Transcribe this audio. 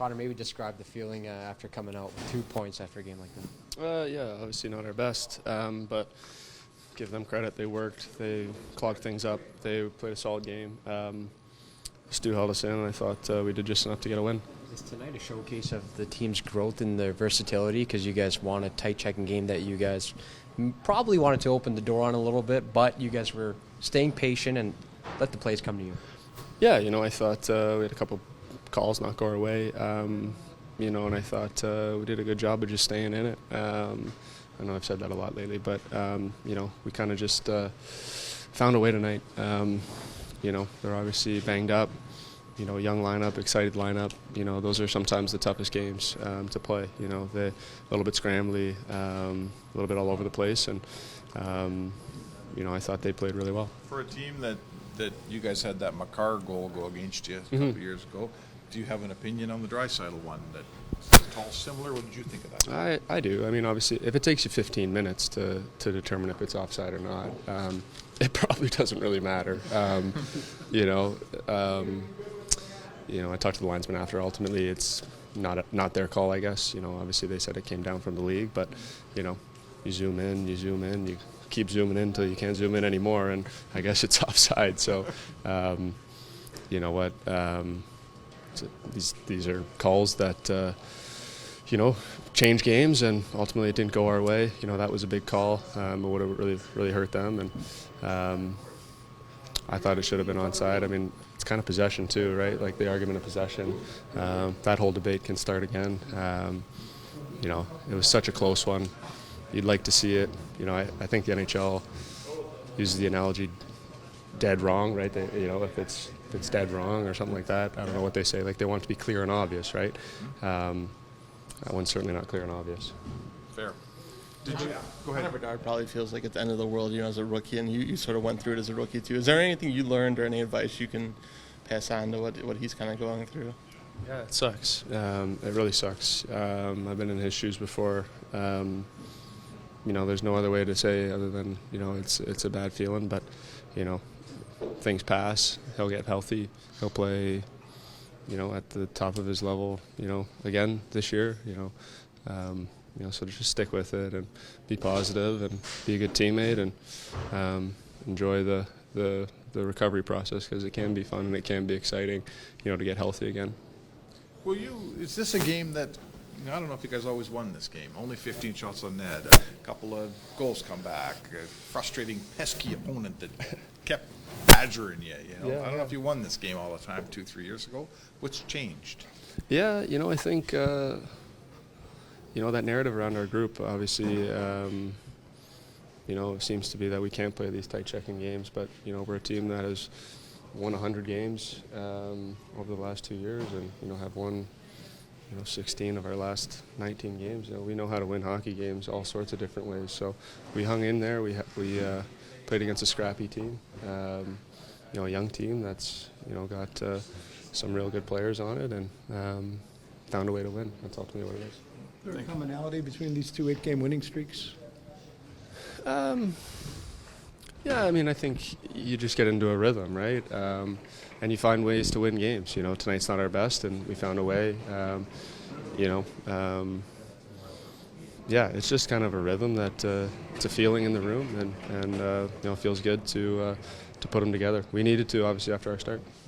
Connor, maybe describe the feeling after coming out with 2 points after a game like that. Yeah, obviously not our best, but give them credit. They worked. They clogged things up. They played a solid game. Stu held us in, and I thought we did just enough to get a win. Is tonight a showcase of the team's growth and their versatility? Because you guys won a tight checking game that you guys probably wanted to open the door on a little bit, but you guys were staying patient and let the plays come to you. Yeah, I thought we had a couple calls not go our way, and I thought we did a good job of just staying in it. I know I've said that a lot lately, but, we kind of just found a way tonight. They're obviously banged up, young lineup, excited lineup. Those are sometimes the toughest games to play. They're a little bit scrambly, a little bit all over the place, and, I thought they played really well. For a team that you guys had that Makar goal go against you a couple years ago, do you have an opinion on the Draisaitl one that's all similar? What did you think of that? I do. I mean, obviously, if it takes you 15 minutes to determine if it's offside or not, it probably doesn't really matter. I talked to the linesman after. Ultimately, it's not their call, I guess. Obviously they said it came down from the league, but you zoom in, you keep zooming in until you can't zoom in anymore, and I guess it's offside. So, you know what? These are calls that change games, and ultimately it didn't go our way. That was a big call. It would have really hurt them, and I thought it should have been onside. I mean, it's kind of possession too, right? Like the argument of possession. That whole debate can start again. It was such a close one. You'd like to see it. I think the NHL uses the analogy dead wrong, right? If it's dead wrong or something like that. I don't know what they say. Like they want it to be clear and obvious, right? That one's certainly not clear and obvious. Fair. Did you go ahead? Bernard probably feels like at the end of the world, as a rookie, and you sort of went through it as a rookie too. Is there anything you learned or any advice you can pass on to what he's kind of going through? Yeah, it sucks. It really sucks. I've been in his shoes before. There's no other way to say other than it's a bad feeling, but things pass. He'll get healthy. He'll play at the top of his level again this year. So just stick with it and be positive and be a good teammate and enjoy the recovery process, because it can be fun and it can be exciting to get healthy again. Is this a game that, I don't know if you guys always won this game. Only 15 shots on net, a couple of goals come back, a frustrating, pesky opponent that kept badgering you. Yeah, I don't know if you won this game all the time 2-3 years ago. What's changed? Yeah, I think that narrative around our group, obviously, seems to be that we can't play these tight checking games, but we're a team that has won 100 games over the last 2 years, and have won 16 of our last 19 games. We know how to win hockey games all sorts of different ways. So we hung in there. We played against a scrappy team, a young team that's got some real good players on it, and found a way to win. That's ultimately what it is. Is there a commonality between these 2 8-game winning streaks? Yeah, I mean, I think you just get into a rhythm, right? And you find ways to win games. Tonight's not our best, and we found a way. Yeah, it's just kind of a rhythm that it's a feeling in the room, and it feels good to put them together. We needed to, obviously, after our start.